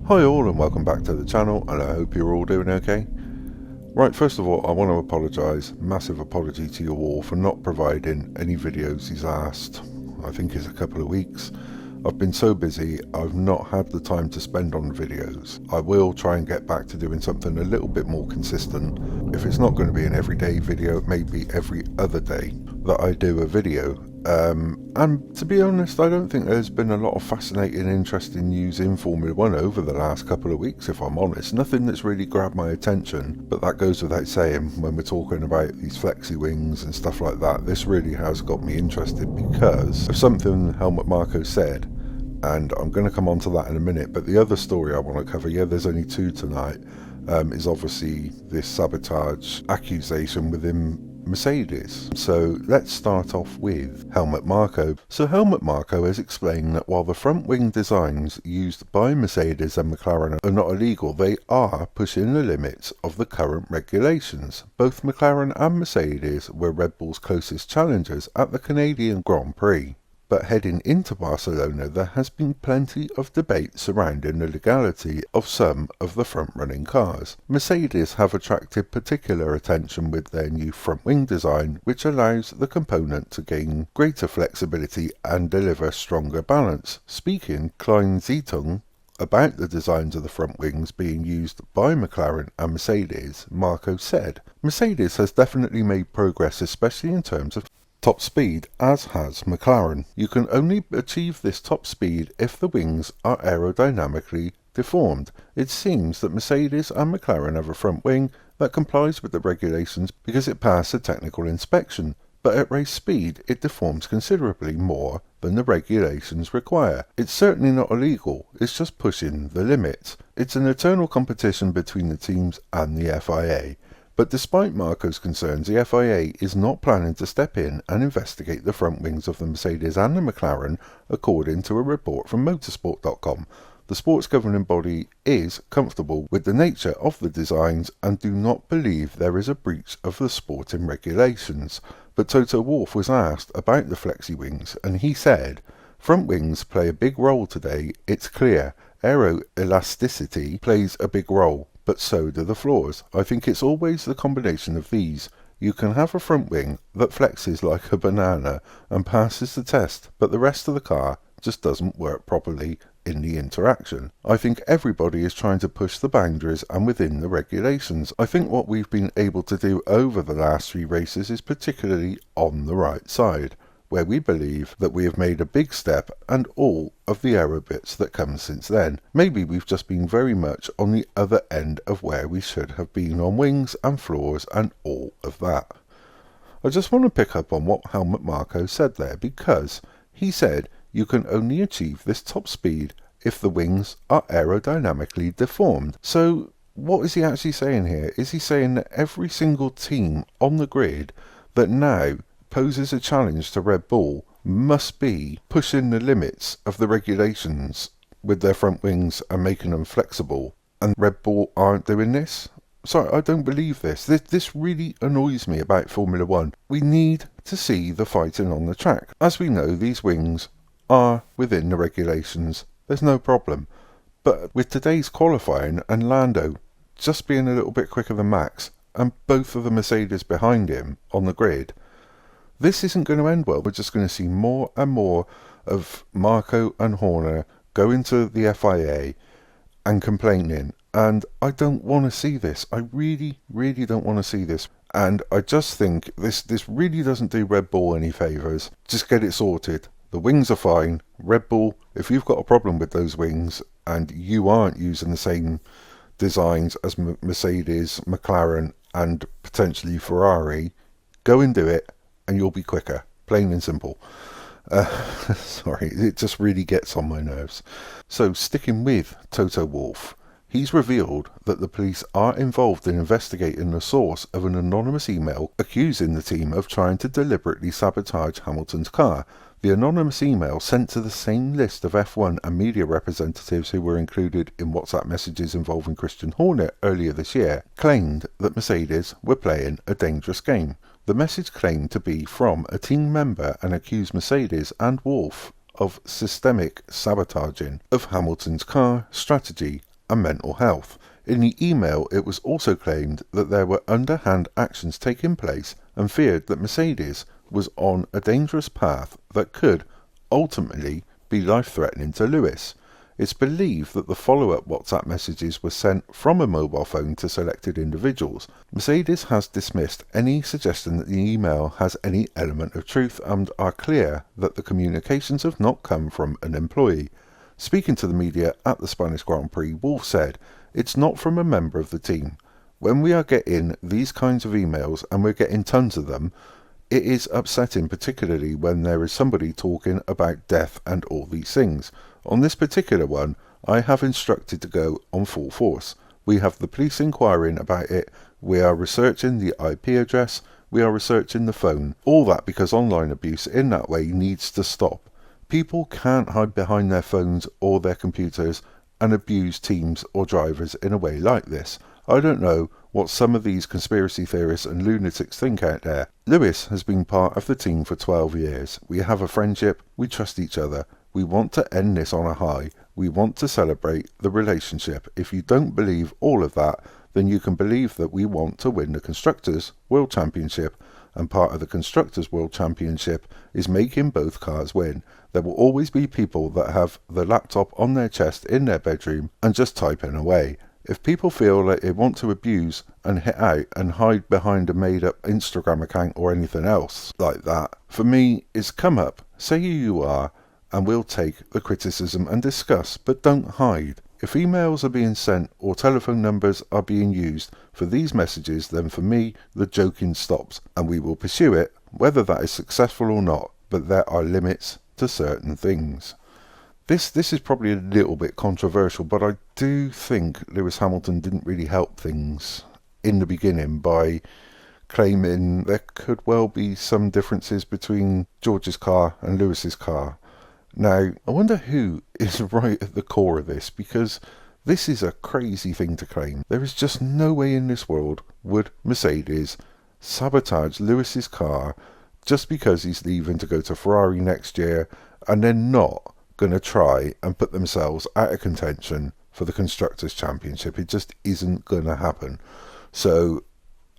Hi all and welcome back to the channel, and I hope you're all doing okay. Right, first of all I want to apologise, massive apology to you all for not providing any videos these last, I think it's a couple of weeks. I've been so busy, I've not had the time to spend on videos. I will try and get back to doing something a little bit more consistent. If it's not going to be an everyday video, it may be every other day that I do a video. And to be honest, I don't think there's been a lot of fascinating, interesting news in Formula 1 over the last couple of weeks, if I'm honest. Nothing that's really grabbed my attention, but that goes without saying when we're talking about these flexi wings and stuff like that. This really has got me interested because of something Helmut Marko said, and I'm going to come on to that in a minute. But the other story I want to cover, there's only two tonight, is obviously this sabotage accusation within Mercedes. So let's start off with Helmut Marko. So Helmut Marko has explained that while the front wing designs used by Mercedes and McLaren are not illegal, they are pushing the limits of the current regulations. Both McLaren and Mercedes were Red Bull's closest challengers at the Canadian Grand Prix. But heading into Barcelona, there has been plenty of debate surrounding the legality of some of the front-running cars. Mercedes have attracted particular attention with their new front-wing design, which allows the component to gain greater flexibility and deliver stronger balance. Speaking Klein Zeitung about the designs of the front wings being used by McLaren and Mercedes, Marko said, "Mercedes has definitely made progress, especially in terms of top speed, as has McLaren. You can only achieve this top speed if the wings are aerodynamically deformed. It seems that Mercedes and McLaren have a front wing that complies with the regulations because it passed a technical inspection, but at race speed it deforms considerably more than the regulations require. It's certainly not illegal, it's just pushing the limits. It's an eternal competition between the teams and the FIA. But despite Marko's concerns, the FIA is not planning to step in and investigate the front wings of the Mercedes and the McLaren, according to a report from motorsport.com. The sports governing body is comfortable with the nature of the designs and do not believe there is a breach of the sporting regulations. But Toto Wolff was asked about the flexi wings, and he said, "Front wings play a big role today, it's clear. Aeroelasticity plays a big role, but so do the floors. I think it's always the combination of these. You can have a front wing that flexes like a banana and passes the test, but the rest of the car just doesn't work properly in the interaction. I think everybody is trying to push the boundaries and within the regulations. I think what we've been able to do over the last 3 races is particularly on the right side, where we believe that we have made a big step, and all of the aero bits that come since then. Maybe we've just been very much on the other end of where we should have been on wings and floors and all of that." I just want to pick up on what Helmut Marko said there, because he said you can only achieve this top speed if the wings are aerodynamically deformed. So what is he actually saying here? Is he saying that every single team on the grid that now poses a challenge to Red Bull must be pushing the limits of the regulations with their front wings and making them flexible, and Red Bull aren't doing this? Sorry, I don't believe this. This really annoys me about Formula 1. We need to see the fighting on the track. As we know, these wings are within the regulations. There's no problem. But with today's qualifying and Lando just being a little bit quicker than Max, and both of the Mercedes behind him on the grid, this isn't going to end well. We're just going to see more and more of Marko and Horner going to the FIA and complaining. And I don't want to see this. I really, really don't want to see this. And I just think this really doesn't do Red Bull any favours. Just get it sorted. The wings are fine. Red Bull, if you've got a problem with those wings and you aren't using the same designs as Mercedes, McLaren and potentially Ferrari, go and do it, and you'll be quicker, plain and simple. Sorry, it just really gets on my nerves. So sticking with Toto Wolff, he's revealed that the police are involved in investigating the source of an anonymous email accusing the team of trying to deliberately sabotage Hamilton's car. The anonymous email, sent to the same list of F1 and media representatives who were included in WhatsApp messages involving Christian Horner earlier this year, claimed that Mercedes were playing a dangerous game. The message claimed to be from a team member and accused Mercedes and Wolff of systemic sabotaging of Hamilton's car strategy and mental health. In the email, it was also claimed that there were underhand actions taking place and feared that Mercedes was on a dangerous path that could, ultimately, be life-threatening to Lewis. It's believed that the follow-up WhatsApp messages were sent from a mobile phone to selected individuals. Mercedes has dismissed any suggestion that the email has any element of truth and are clear that the communications have not come from an employee. Speaking to the media at the Spanish Grand Prix, Wolff said, "It's not from a member of the team. When we are getting these kinds of emails, and we're getting tons of them, it is upsetting, particularly when there is somebody talking about death and all these things. On this particular one, I have instructed to go on full force. We have the police inquiring about it, we are researching the IP address, we are researching the phone. All that because online abuse in that way needs to stop. People can't hide behind their phones or their computers and abuse teams or drivers in a way like this. I don't know what some of these conspiracy theorists and lunatics think out there. Lewis has been part of the team for 12 years. We have a friendship, we trust each other. We want to end this on a high. We want to celebrate the relationship. If you don't believe all of that, then you can believe that we want to win the Constructors' World Championship, and part of the Constructors' World Championship is making both cars win. There will always be people that have the laptop on their chest in their bedroom and just typing away. If people feel like they want to abuse and hit out and hide behind a made-up Instagram account or anything else like that, for me, it's come up, say who you are, and we'll take the criticism and discuss, but don't hide. If emails are being sent or telephone numbers are being used for these messages, then for me, the joking stops, and we will pursue it, whether that is successful or not, but there are limits to certain things. This is probably a little bit controversial, but I do think Lewis Hamilton didn't really help things in the beginning by claiming there could well be some differences between George's car and Lewis's car. Now, I wonder who is right at the core of this, because this is a crazy thing to claim. There is just no way in this world would Mercedes sabotage Lewis's car just because he's leaving to go to Ferrari next year, and they're not going to try and put themselves out of contention for the Constructors' Championship. It just isn't going to happen. So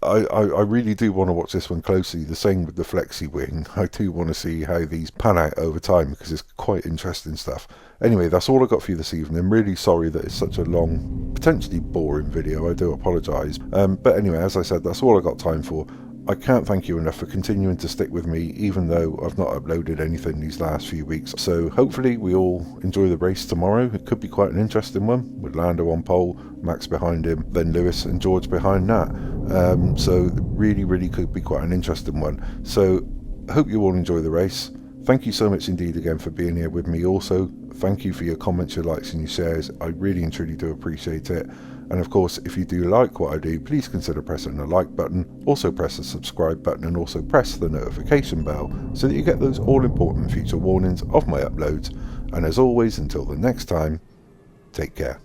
I really do want to watch this one closely. The same with the Flexi Wing. I do want to see how these pan out over time, because it's quite interesting stuff. Anyway, that's all I got for you this evening. I'm really sorry that it's such a long, potentially boring video. I do apologise. But anyway, as I said, that's all I got time for. I can't thank you enough for continuing to stick with me, even though I've not uploaded anything these last few weeks. So hopefully we all enjoy the race tomorrow. It could be quite an interesting one, with Lando on pole, Max behind him, then Lewis and George behind that. So really could be quite an interesting one. So hope you all enjoy the race. Thank you so much indeed again for being here with me. Also, thank you for your comments, your likes and your shares. I really and truly do appreciate it. And of course, if you do like what I do, please consider pressing the like button, also press the subscribe button, and also press the notification bell so that you get those all-important future warnings of my uploads. And as always, until the next time, take care.